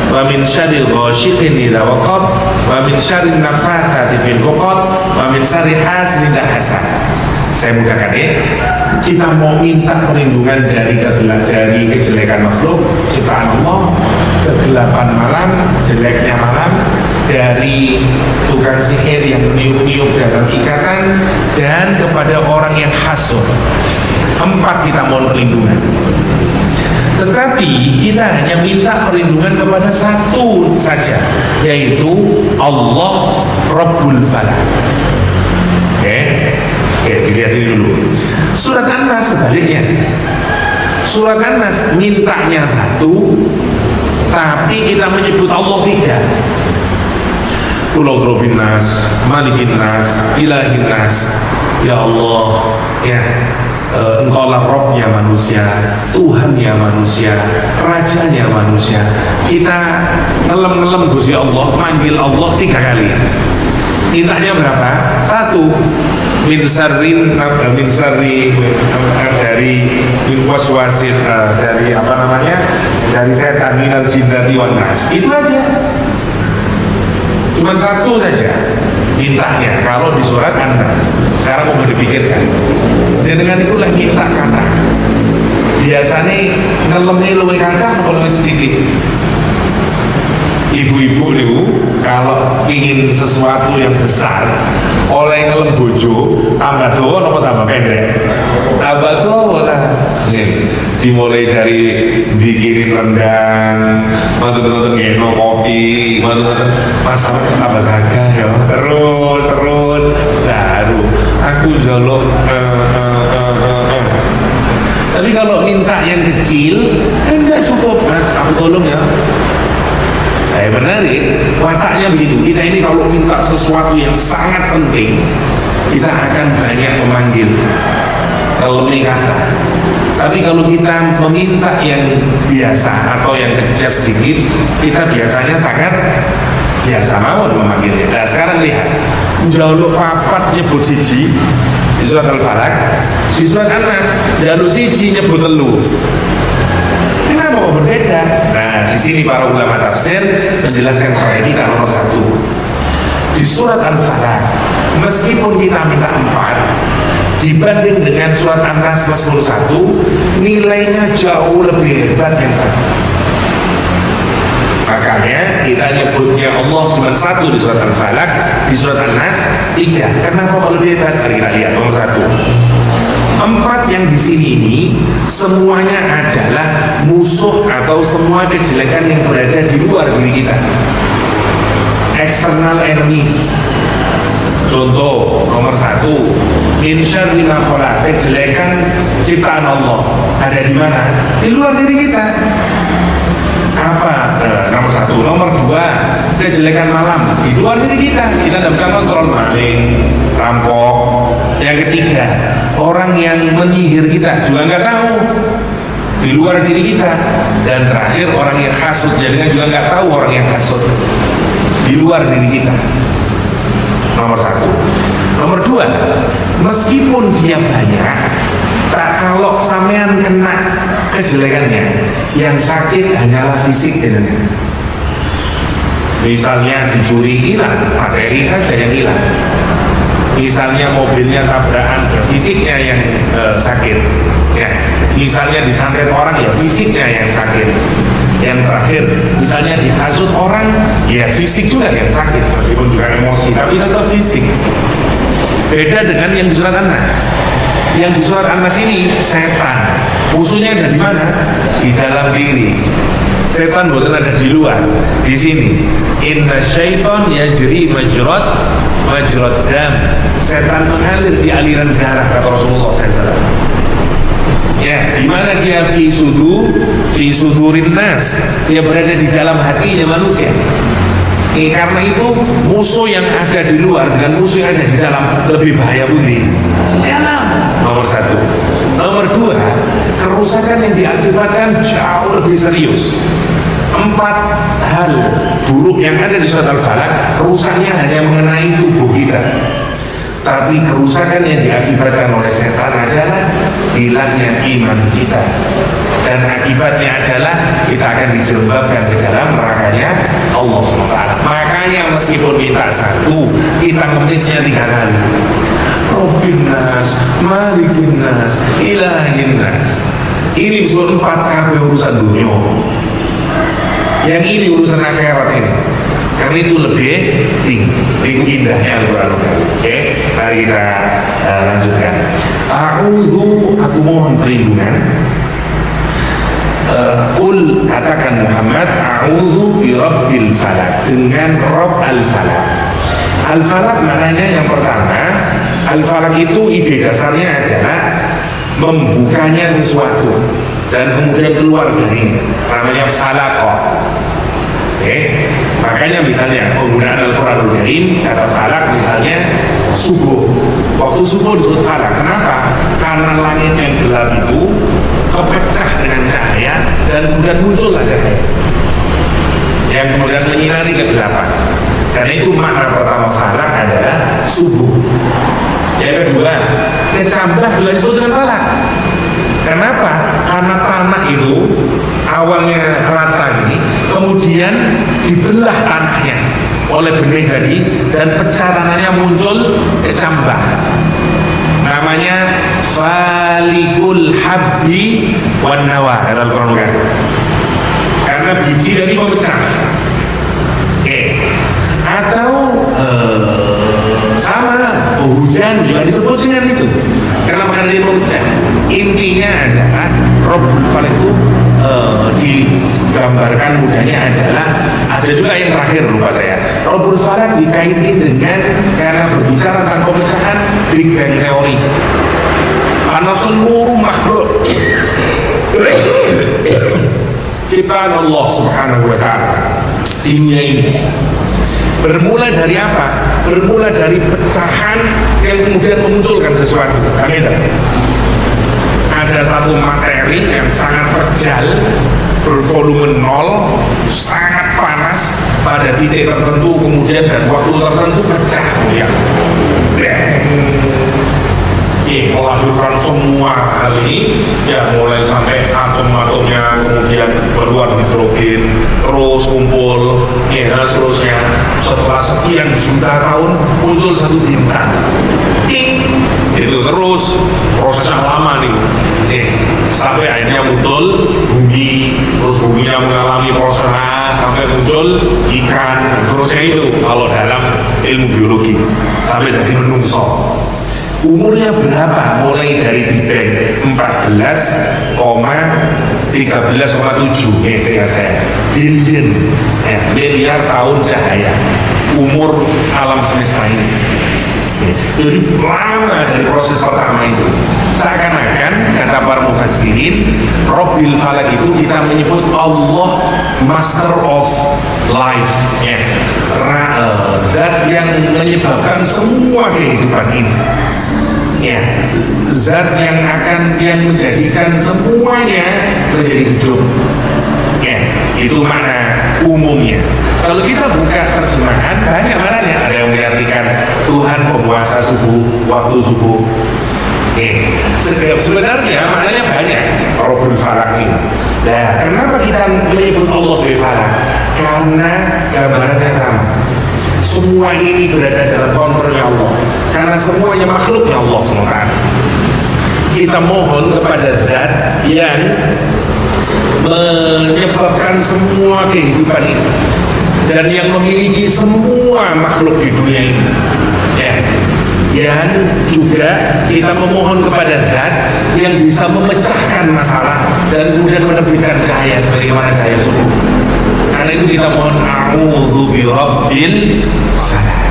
wa min syarri ghasyiqin idza waqab, wa min syarri nafatsati fil 'uqad, wa min syarri hasidin idza hasad. Saya mudahkan ya. Kita mau minta perlindungan dari kejelekan makhluk ciptaan Allah, kegelapan malam, jeleknya malam, dari tukang sihir yang meniup-niup dalam ikatan, dan kepada orang yang hasud. Empat kita mohon perlindungan. Tetapi kita hanya minta perlindungan kepada satu saja, yaitu Allah Rabbul Falaq. Oke, dilihat ini dulu. Surat An-Nas sebaliknya. Surat An-Nas mintanya satu, tapi kita menyebut Allah tiga. Qul a'udzu binnas, malikin nas, ilahin nas. Ya Allah, ya Engkaulah Rabbnya manusia, Tuhannya manusia, Rajanya manusia. Kita ngelem-ngelem Gusti Allah, manggil Allah tiga kali. Mintanya berapa? Satu. Min sarri dari waswasin, dari apa namanya, dari setan, minal jinnati wan nas. Itu aja, cuma satu saja mintanya. Kalau di surat An-Nas sekarang mau dipikirkan, jenengan itu lah minta kata biasanya ngelemnya luwe kata kalau sedikit. Ibu-ibu itu kalau ingin sesuatu yang besar oleh ngelem bojo, tambah tua atau tambah pendek? Tambah tua lah. Dimulai dari bikinin rendang, mantu-mantu ngeno kopi, mantu-mantu masak tambah gagah ya. Terus baru aku jolok. Tapi kalau minta yang kecil, enggak cukup mas, aku tolong ya. Menarik, wataknya begitu. Kita ini kalau minta sesuatu yang sangat penting, kita akan banyak memanggil, lebih kata. Tapi kalau kita meminta yang biasa atau yang kecil sedikit, kita biasanya sangat biasa mau memanggilnya. Nah sekarang lihat, jaluk papat nyebut siji di surat Al-Falaq, di surat An-Nas jaluk siji nyebut telu. Kenapa kok berbeda? Nah, di sini para ulama tafsir menjelaskan hal ini nomor satu. di surat Al-Falaq, meskipun kita minta 4, dibanding dengan surat An-Nas meskipun 1, nilainya jauh lebih hebat yang 1. Makanya kita nyebutnya Allah cuma 1 di surat Al-Falaq, di surat An-Nas 3. Kenapa kalau lebih hebat? Mari kita lihat nomor 1. 4 yang di sini ini semuanya adalah musuh atau semua kejelekan yang berada di luar diri kita. External enemies. Contoh nomor 1, min syarri ma khalaq, kejelekan ciptaan Allah ada di mana? Di luar diri kita. Apa? Nomor 1. Nomor 2, kejelekan malam di luar diri kita. Kita tidak bisa kontrol maling, rampok. Yang ketiga, orang yang menyihir kita juga nggak tahu, di luar diri kita. Dan terakhir, orang yang hasud, jadinya juga nggak tahu orang yang hasud, di luar diri kita. Nomor 1. Nomor 2, meskipun dia banyak, tak kalau sampean kena kejelekannya, yang sakit hanyalah fisik dengan. Misalnya dicuri, hilang, materi saja yang hilang. Misalnya mobilnya tabrakan, ya fisiknya yang sakit. Ya, misalnya disantet orang, ya fisiknya yang sakit. Yang terakhir, misalnya dihasut orang, ya fisik juga yang sakit, meskipun juga emosi, tapi tetap fisik. Beda dengan yang di surat An-Nas. Yang di surat An-Nas ini setan, musuhnya ada di mana? Di dalam diri. Setan bukan ada di luar. Di sini, inna syaitan yajri majrad dam. Setan mengalir di aliran darah, kata Rasulullah SAW. Ya, di mana dia? Fi sudurin nas. Dia berada di dalam hatinya manusia. Karena itu musuh yang ada di luar dengan musuh yang ada di dalam lebih bahaya budi. Dalam. Nomor 1. Nomor 2, kerusakan yang diakibatkan jauh lebih serius. 4 hal buruk yang ada di surat Al-Falaq, rusaknya hanya mengenai tubuh kita, tapi kerusakan yang diakibatkan oleh setan adalah hilangnya iman kita, dan akibatnya adalah kita akan dijelbabkan ke dalam nerakanya Allah SWT. Makanya meskipun minta 1, kita ngemisnya 3 kali. Rabbin nas, malikin nas, ilahin nas. Ini disebut 4 KB urusan dunia. Yang ini urusan akhirat ini. Karena itu lebih tinggi, lebih indahnya Al-Quran. Oke, mari kita lanjutkan. Aku mohon perlindungan. Katakan Muhammad, a'udzu bi rabbil falaq, dengan Rabb al-falaq. Al-falaq maknanya yang pertama, al-falaq itu ide dasarnya adalah membukanya sesuatu dan kemudian keluar darinya, namanya falaqah. Oke, makanya misalnya penggunaan Al-Quranul Karim, kata falaq misalnya subuh. Waktu subuh disebut falaq. Kenapa? Karena langit yang gelap itu kepecah dengan cahaya dan kemudian muncullah cahaya yang kemudian menyinari kegelapan. Karena itu makna pertama falaq adalah subuh. Yang kedua, kecambah juga disebut dengan falaq. Kenapa? Karena tanah itu awalnya rata ini, kemudian dibelah tanahnya oleh benih tadi, dan pecah tanahnya muncul kecambah. Namanya falikul habbi wan nawa, kata Al-Quran kan? Karena biji tadi memecah. Oke. Atau sama hujan juga disebut dengan itu. Kenapa? Karena dia memecah. Intinya adalah Rabbul Falaq itu digambarkan mudahnya adalah, ada juga yang terakhir lupa saya, Rabbul Falaq dikaitkan dengan, karena berbicara tentang pemecahan, Big Bang Theory. Anasun nuru makhluk, ciptaan Allah Subhanahu wa Ta'ala. Dunia ini bermula dari apa? Bermula dari pecahan yang kemudian memunculkan sesuatu. Ada satu materi yang sangat terjal, bervolume 0, sangat panas pada titik tertentu, kemudian dan waktu tertentu pecah, ya. Melahirkan semua hal ini, ya, mulai sampai atom-atomnya kemudian berluar hidrogen hidrogen, terus kumpul, ya seterusnya. Setelah sekian juta tahun muncul satu bintang. Itu terus prosesnya lama nih. Sampai akhirnya muncul bumi, terus buminya mengalami proses sampai muncul ikan, seterusnya itu kalau dalam ilmu biologi sampai jadi menungso. Umurnya berapa? Mulai dari Big Bang 14,13,7 billion miliar tahun cahaya umur alam semesta ini. Jadi lama dari proses pertama itu. Seakan-akan kata para mufassirin, Rabbil Falak itu kita menyebut Allah Master of Life, zat yang menyebabkan semua kehidupan ini. Zat yang menjadikan semuanya menjadi hidup. Itu makna umumnya. Kalau kita buka terjemahan, banyak maknanya. Ada yang mengartikan Tuhan penguasa subuh, waktu subuh. Sebenarnya maknanya banyak. Rabbul Falak ini. Nah, kenapa kita menyebut Allah sebagai Falak? Karena gambarannya sama. Semua ini berada dalam kontrolnya Allah. Karena semuanya makhluknya Allah SWT. Kita mohon kepada zat yang menyebabkan semua kehidupan ini dan yang memiliki semua makhluk di dunia ini. Dan juga kita memohon kepada zat yang bisa memecahkan masalah dan kemudian menerbitkan cahaya sebagaimana cahaya subuh. Karena itu kita mohon a'udzu birabbil falaq.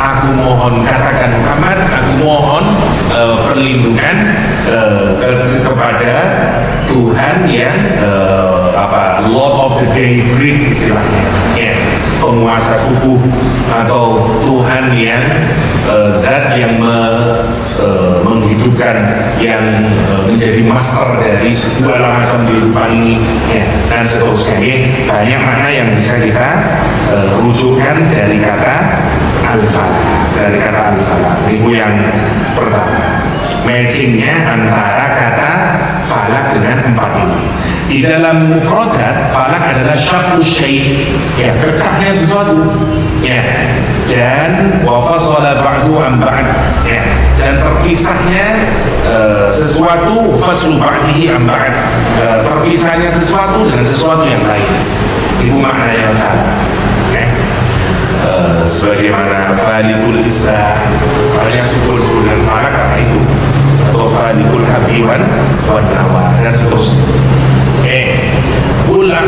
Aku mohon, katakan Muhammad, aku mohon perlindungan kepada Tuhan yang Lord of the Daybreak istilahnya, penguasa subuh, atau Tuhan yang zat yang menghidupkan, yang menjadi master dari segala macam kehidupan ini, dan seterusnya. Banyak makna yang bisa kita rujukan dari kata Al-Falaq, dari kata Al-Falaq. Itu yang pertama, matchingnya antara kata falak dengan empat ini. Di dalam mufradat, falak adalah syaqqus syai', pecahnya sesuatu, dan wa fasala ba'du an ba'd, dan terpisahnya sesuatu, faslu ba'dihi an ba'd, terpisahnya sesuatu dengan sesuatu yang lain. Itu makna yang falak. Sebagaimana falikul islah, banyak syukur dengan falak karena itu, atau falikul habiwan wan nawa, dan seterusnya.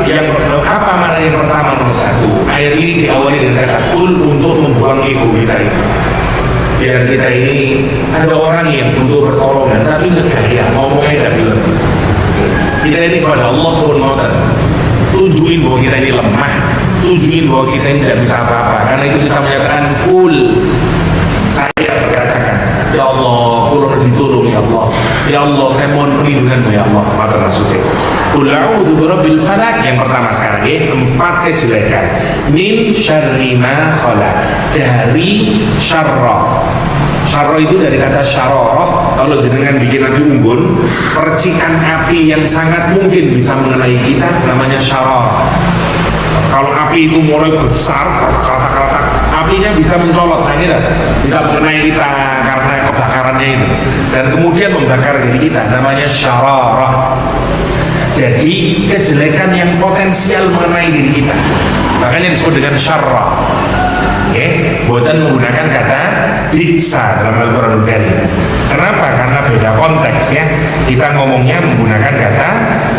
Yang apa makna yang pertama? Nomor satu, ayat ini diawali dengan kata kul untuk membuang ego kita ini. Biar kita ini, ada orang yang butuh pertolongan tapi ngegaya, ngomongnya tidak bilang. Kita ini kepada Allah pun mau tunjukin bahwa kita ini lemah, tunjukin bahwa kita ini tidak bisa apa-apa. Karena itu kita menyatakan kul, saya berkatakan, ya Allah, kulur ditolong ya Allah, ya Allah, saya mohon perlindunganmu ya Allah. Mata maksudnya Qul a'udzu birabbil falaq, yang pertama sekarang, empat kejelekan. Min syarri ma khalaq, dari syarra. Syarra itu dari kata syararah. Kalau jenengan bikin api unggun, percikan api yang sangat mungkin bisa mengenai kita namanya syararah. Kalau api itu mulai besar, keratak-keratak, apinya bisa mencolot, bisa mengenai kita karena kebakarannya itu, dan kemudian membakar diri kita, namanya syararah. Jadi kejelekan yang potensial mengenai diri kita, makanya disebut dengan syarra. Buatan menggunakan kata biksa dalam Al-Quran Karim. Kenapa? Karena beda konteks, kita ngomongnya menggunakan kata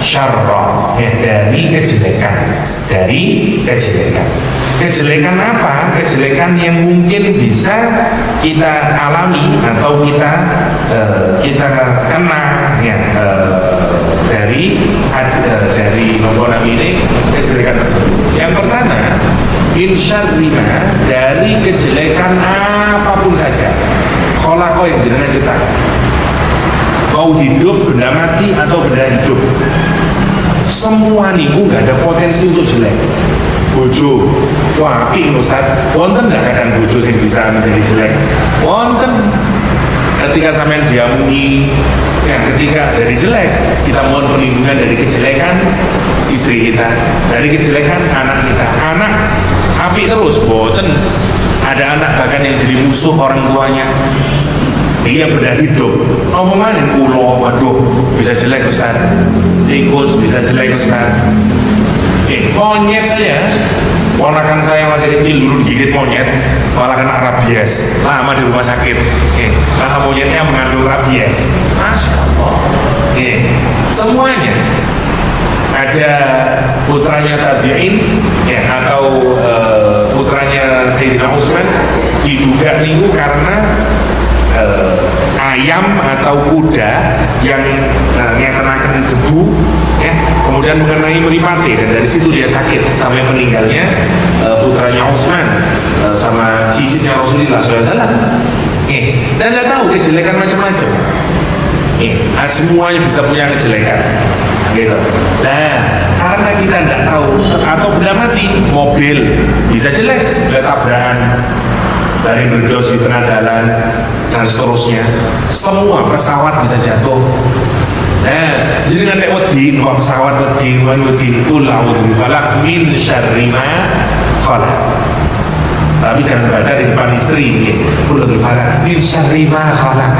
syarra, dari kejelekan. Dari kejelekan. Kejelekan apa? Kejelekan yang mungkin bisa kita alami atau kita kena, dari nomor ini kejelekan tersebut. Yang pertama, insyarrima, dari kejelekan apapun saja. Kholaqo yang jenengan ciptakan, mau hidup, benda mati atau benda hidup, semua niku gak ada potensi untuk jelek. Bojo, wah api Ustaz, wonten gak kadang bojo yang bisa menjadi jelek? Wonten. Ketika sampean diamuni, ketika jadi jelek, kita mohon perlindungan dari kejelekan istri kita, dari kejelekan anak kita. Anak api terus, boten. Ada anak bahkan yang jadi musuh orang tuanya. Dia beda hidup. Ngomongan ulo, waduh, bisa jelek Ustaz. Tikus bisa jelek Ustaz. Monyet saja. Ponakan saya masih kecil dulu digigit monyet, malah kena rabies. Lama di rumah sakit. Karena monyetnya mengandung rabies. Masya Allah. Semuanya. Ada putranya tabi'in atau putranya Sayyidina Utsman diduga niku karena ayam atau kuda yang ngetenakan debu kemudian mengenai meripati, dan dari situ dia sakit sampai meninggalnya putranya Utsman sama cicitnya Rasulullah SAW. Dan tidak tahu kejelekan macam-macam. Semuanya bisa punya kejelekan gitu. Nah, karena kita tidak tahu, atau benda mati, mobil bisa jelek, bila tabrakan dari berdos di tengah jalan dan seterusnya. Semua pesawat bisa jatuh. Nah, jadi nek wedi numpak pesawat wedi qul a'udzu falaq min syarri ma khalaq. Tapi jangan baca di depan istri, qul a'udzu falaq min syarri ma khalaq.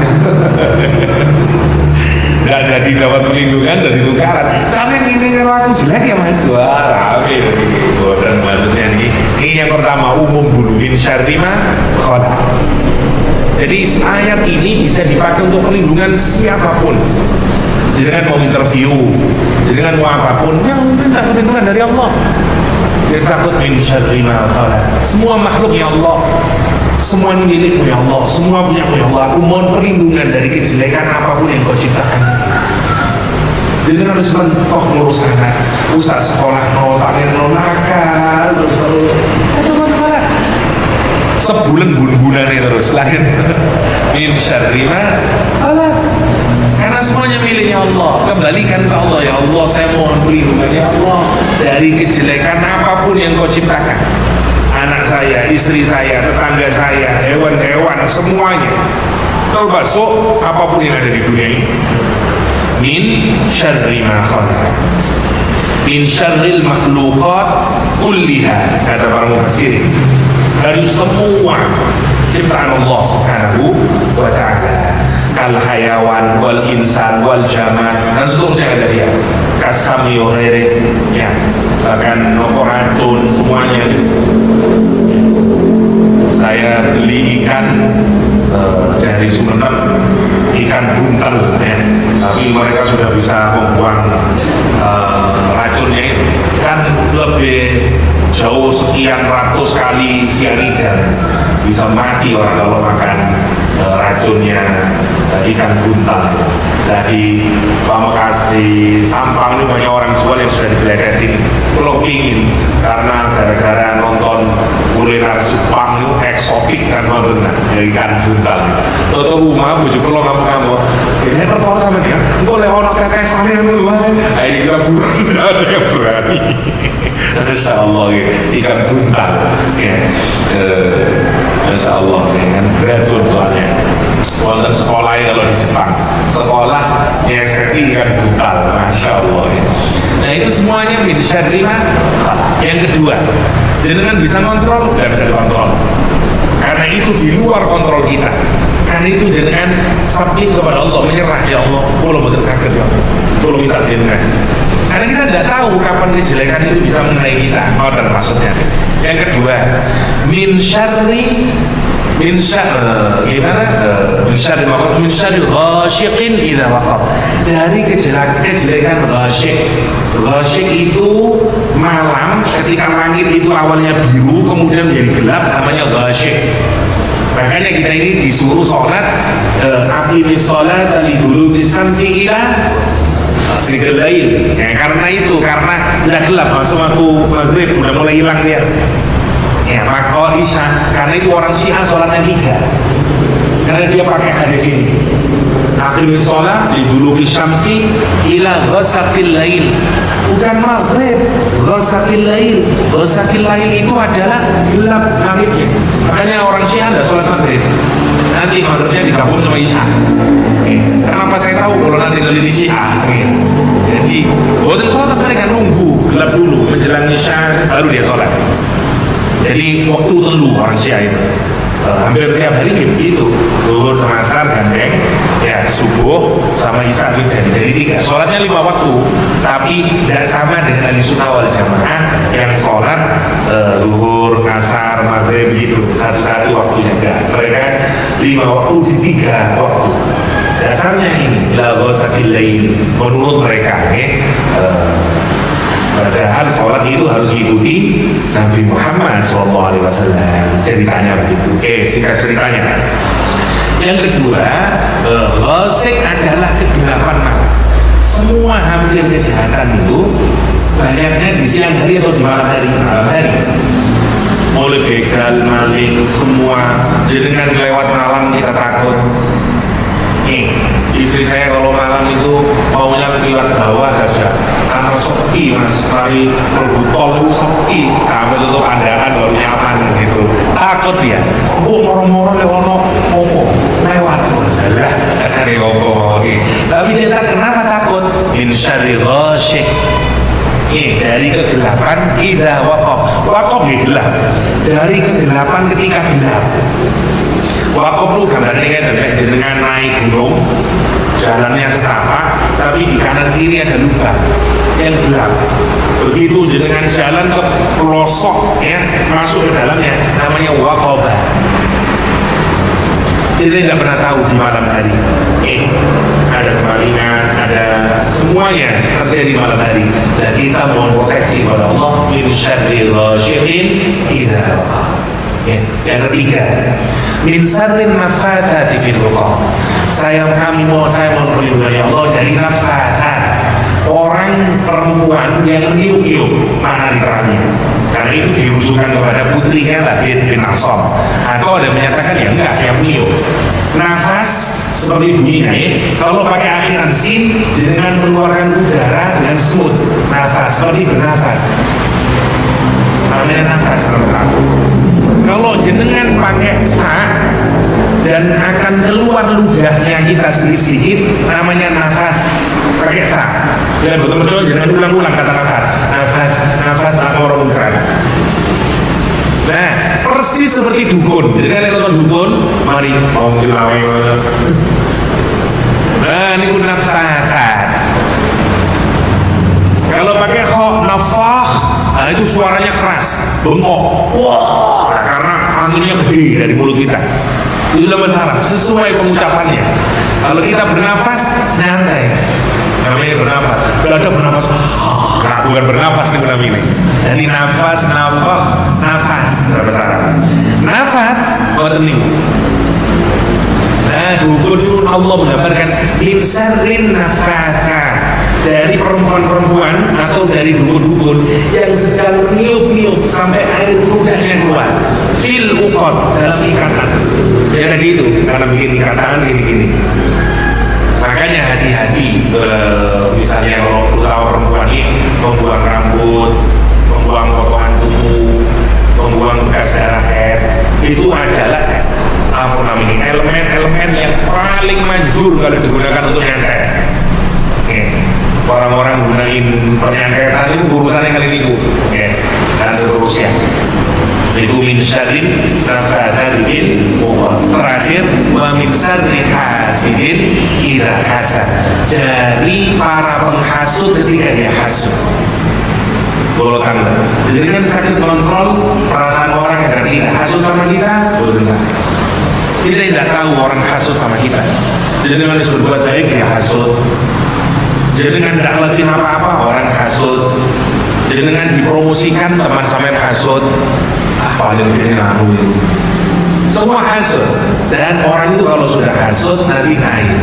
Nggak ada di dapat perlindungan dari tukaran. Sampai ini kalau aku jelek ya Mas, wah rame gitu. Dan maksudnya ini yang pertama umum dulu, min syarri ma khalaq. Jadi ayat ini bisa dipakai untuk perlindungan siapapun. Jangan mau interview, jangan mau apapun, yang minta perlindungan dari Allah. Dia takut min syarri ma khalaq. Semua makhluk ya Allah, semua milikmu ya Allah, semua punya ya Allah. Aku mohon perlindungan dari kejelekan apapun yang kau ciptakan. Jadi harus mentok ngurus anak. Ustaz sekolah pengen nakal terus. Itu kan khalaq. Sebulan bun-bunane terus lahir. Min syarri ma khalaq. Karena semuanya miliknya Allah. Kembalikan ke Allah, ya Allah saya mohon perlindungan ya Allah dari kejelekan apapun yang kau ciptakan. Anak saya, istri saya, tetangga saya, hewan-hewan, semuanya, termasuk apapun yang ada di dunia ini. Min syarri ma khalaq, min syarril makhluqat kulliha, kata para mufassirin, dari semua ciptaan Allah Subhanahu wa ta'ala. Kal hayawan wal insan wal jaman dan seterusnya ada dia, kasami ghairi, ya, bahkan racun semuanya. Saya beli ikan dari Sumeneb, ikan buntel ya, tapi mereka sudah bisa membuang racunnya itu kan lebih jauh sekian ratus kali sianida, bisa mati orang kalau makan racunnya ikan buntal. Jadi Pamekasan di Sampang ini banyak orang jual yang sudah digeledekin. Kalau pingin karena gara-gara nonton kuliner Jepang itu eksotik kan benar ikan buntal. Toto rumah bujuk kalau kamu ini perkara sama dia. Boleh orang kakek sana yang duluan. Ini kita bukan ada yang berani. Insya Allah ikan buntal. Ya, Insya Allah dengan beracun soalnya. Wonten sekolah kalau di Jepang, sekolah nyeseki ikan buntal, masya Allah. Nah itu semuanya min syarri ma khalaq. Yang kedua, jenengan bisa kontrol, tidak bisa dikontrol. Karena itu di luar kontrol kita. Karena itu jenengan submit kepada Allah, menyerah, ya Allah, kalau betul sakit ya Allah, kalau minta jenengan. Karena kita tidak tahu kapan kejelekan itu bisa mengenai kita. Oh, maksudnya. Yang kedua, min syarri min syarri ghasyiqin idza waqab, dari kejelekan ghasyiq itu malam ketika langit itu awalnya biru kemudian menjadi gelap, namanya ghasyiq. Makanya kita ini disuruh sholat aqimis sholata liduluki syamsi ila ghasaqil lail. Ya, karena itu, karena udah gelap masuk waktu maghrib udah mulai hilang dia. Ya, maka Isya, karena itu orang Syiah sholatnya 3, karena dia pakai hadis ini, aqimis sholat liduluki syamsi ila ghasaqil lail, bukan maghrib. Ghasaqil lail, ghasaqil lail itu adalah gelap langitnya. Makanya orang Syiah tidak sholat maghrib, nanti maghribnya digabung sama Isya. Kenapa saya tahu kalau nanti neliti Syiah? Jadi bukan sholat mereka nunggu gelap dulu menjelang isya baru dia sholat. Jadi waktu telu orang Syiah itu hampir tiap hari begitu, zuhur sama asar gandeng, ya subuh sama isya jadi 3. Sholatnya 5 waktu, tapi tidak sama dengan ahli sunnah wal jamaah yang sholat zuhur, asar, maghrib begitu satu-satu waktunya. Enggak, mereka 5 waktu di 3 waktu. Dasarnya ini la ghasabil lail menurut mereka, padahal sholat itu harus mengikuti Nabi Muhammad SAW. Ceritanya begitu. Singkat ceritanya. Yang kedua, ghasik adalah kegelapan malam. Semua hampir kejahatan itu banyaknya di siang hari atau di malam hari. Mulai begal, maling, semua. Jenengan lewat malam kita takut. Istri saya kalau malam itu maunya lewat bawah saja karena sepi mas, mari berbutol itu sepi sampai tutup pandangan baru nyaman gitu. Takut dia, moro-moro lewat lewat lah dari tapi dia tak kenapa takut? Min syarri ghasyik, dari kegelapan idza waqab gelap, dari kegelapan ketika gelap. Wakop itu gambarnya kayak jenengan naik gunung, jalannya setapak, tapi di kanan kiri ada lubang yang gelap. Begitu jenengan jalan ke pelosok, ya masuk ke dalamnya, namanya waqobah. Kita tidak pernah tahu di malam hari. Ada kemalingan, ada semuanya terjadi di malam hari. Dan kita mohon proteksi kepada Allah min syarri ghasyiin idza waqab. Yang ketiga, min sarrin nafathati fil uqad. Saya mohon perlindungan ya Allah dari nafathat, orang perempuan yang niup-niup. Mana literalnya? Karena itu dirujukan kepada putrinya Labid bin Asam. Atau ada menyatakan ya enggak, yang niup. Nafas seperti bunyinya kalau pakai akhiran sin dengan mengeluarkan udara dengan smooth. Nafas seperti bernafas. Namanya nafas nomor 1. Kalau jenengan pakai fa dan akan keluar ludahnya kita sedikit-sedikit, namanya nafas pakai fa. Dan betul-betul jangan ulang-ulang kata nafas orang mungkar. Nah, persis seperti dukun. Jangan nonton dukun, mari mau dilawe. Nah, ini pun nafas. Kalau pakai kho nafah, nah itu suaranya keras, bengok. Wah, karena anginnya gede dari mulut kita. Itu tidak masalah, sesuai pengucapannya. Kalau kita bernafas, nyantai. Namanya bernafas. Kalau ada bernafas, nah, bukan bernafas nih namanya. Jadi nafas, nafas, tidak masalah. Nafas, bawa tening. Nah, dukun itu Allah menggambarkan min sarrin nafathat, dari perempuan-perempuan atau dari dukun-dukun yang sedang niup-niup sampai air ludahnya keluar fil uqad, dalam ikatan. Ya tadi itu karena bikin ikatan gini-gini. Makanya hati-hati, misalnya kalau terutama perempuan ini membuang rambut, membuang potongan tubuh, membuang bekas darah head, itu adalah elemen-elemen yang paling manjur kalau digunakan untuk nyantet. Orang-orang gunain penyantetan itu urusannya kali itu, dan seterusnya. Itu min syarrin nafathati fil uqad. Terakhir, wa min syarri hasidin idza hasad, dari para penghasut ketika dia hasud. Boleh tanggal. Jadi kan sakit mengontrol perasaan orang agar tidak hasut sama kita. Kita tidak tahu orang hasut sama kita. Jadi dengan berbuat baik dia hasut. Jadi dengan tidak lakuin apa-apa orang hasut. Jadi dengan dipromosikan teman sampean hasut. Paling ini aku itu. Semua hasut. Dan orang itu kalau sudah hasut nanti naik.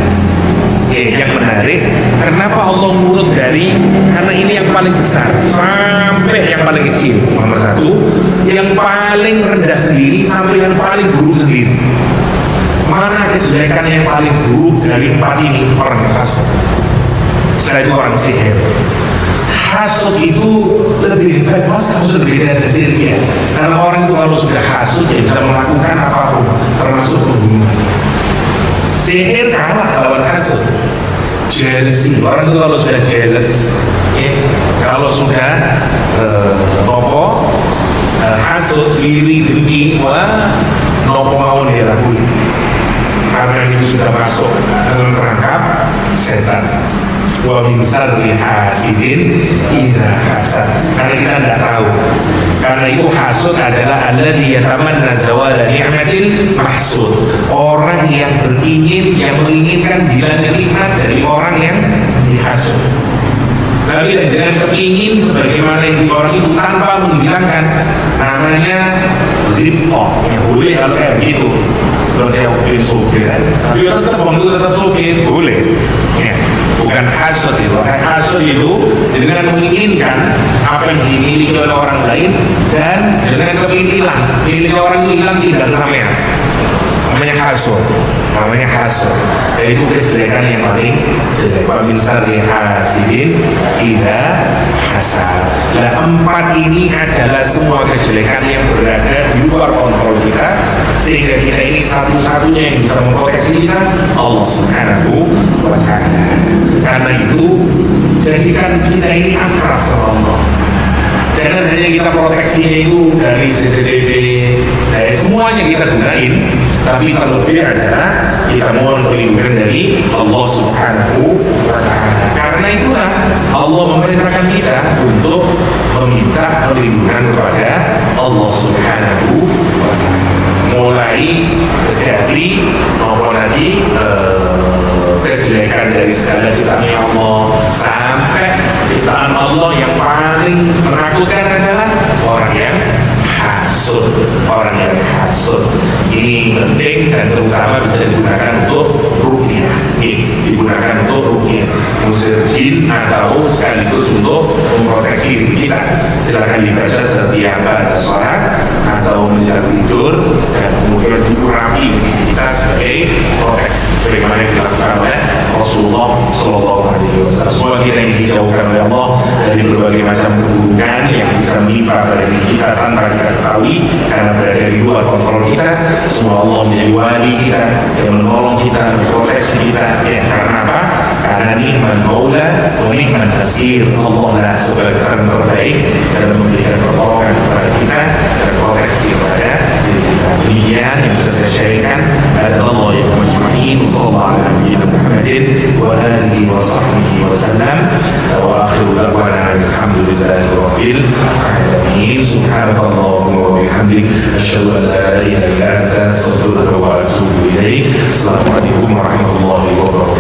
Yang menarik, kenapa Allah ngurut dari, karena ini yang paling besar sampai yang paling kecil, nomor 1, yang paling rendah sendiri sampai yang paling buruk sendiri. Mana kejelekan yang paling buruk dari 4 ini? Orang hasut. Setelah itu orang sihir. Hasut itu lebih hebat, masa hasut lebih dari sihir? Karena orang itu kalau sudah hasut dia bisa melakukan apapun, termasuk pembunuhan. Sihir kalah lawan hasut. Jealousy, orang itu kalau sudah jealous, kalau sudah iri dengki, wah nopo mawon dia lakuin, karena itu sudah masuk dalam perangkap setan. Wa min syarri hasidin idza hasad. Karena kita tidak tahu. Karena itu hasud adalah alladzi yatamanna zawala ni'matil mahsud. Orang yang menginginkan hilangnya nikmat dari orang yang dihasud. Tapi jangan kepingin sebagaimana yang orang itu tanpa menghilangkan, namanya ghibthah. Boleh kalau kayak begitu. Seperti yang mungkin sopir, tapi tetap orang itu tetap sopir, boleh. Ya. Bukan hasud itu. Hasud itu dengan menginginkan apa yang dimiliki oleh orang lain dan dengan kepingin hilang. Milik orang itu hilang tidak kesampaian. Namanya hasud. Yaitu kejelekan yang paling jelek. Wa min syarri hasidin idza hasad. Nah, 4 ini adalah semua kejelekan yang berada di luar kontrol kita, sehingga kita ini satu-satunya yang bisa memproteksi kita Allah Subhanahu wa ta'ala. Karena itu jadikan kita ini akrab sama Allah. Jangan hanya kita proteksinya itu dari CCTV, dari semuanya kita gunain, tapi terlebih adalah kita mohon perlindungan dari Allah Subhanahu wa ta'ala. Karena itulah Allah memerintahkan kita untuk meminta perlindungan kepada Allah Subhanahu wa ta'ala. Mulai dari nanti kejelekan dari segala ciptaan Allah sampai ciptaan Allah yang paling menakutkan adalah orang yang hasud. Ini penting dan terutama bisa digunakan untuk ruqyah. Mengusir jin atau sekaligus untuk memproteksi diri kita. Silakan dibaca setiap pada sholat atau menjelang tidur dan kemudian dikurapi kita sebagai proteksi sebagaimana yang dilakukan oleh Rasulullah SAW. Semoga kita yang dijauhkan oleh Allah dari berbagai macam keburukan yang bisa menimpa pada diri kita tanpa kita ketahui karena berada di luar kontrol kita. Semoga Allah menjadi wali kita yang menolong kita, memproteksi kita. Ya, karena apa? Karena ni'mal maula wa ni'mal nasir. Allah lah sebagai terbaik dalam memberikan pertolongan kepada kita dan proteksi kepada diri kita. Demikian yang bisa saya sharingkan adalah Allah yang majma'in. Sallallahu alaihi wa alihi wa sahbihi wa sallam. Wa akhiru da'wana alhamdulillahi rabbil alamin. Subhanakallahumma wa bihamdik asyhadu an la ilaha illa anta astaghfiruka wa atubu ilaik. Assalamualaikum warahmatullahi wabarakatuh.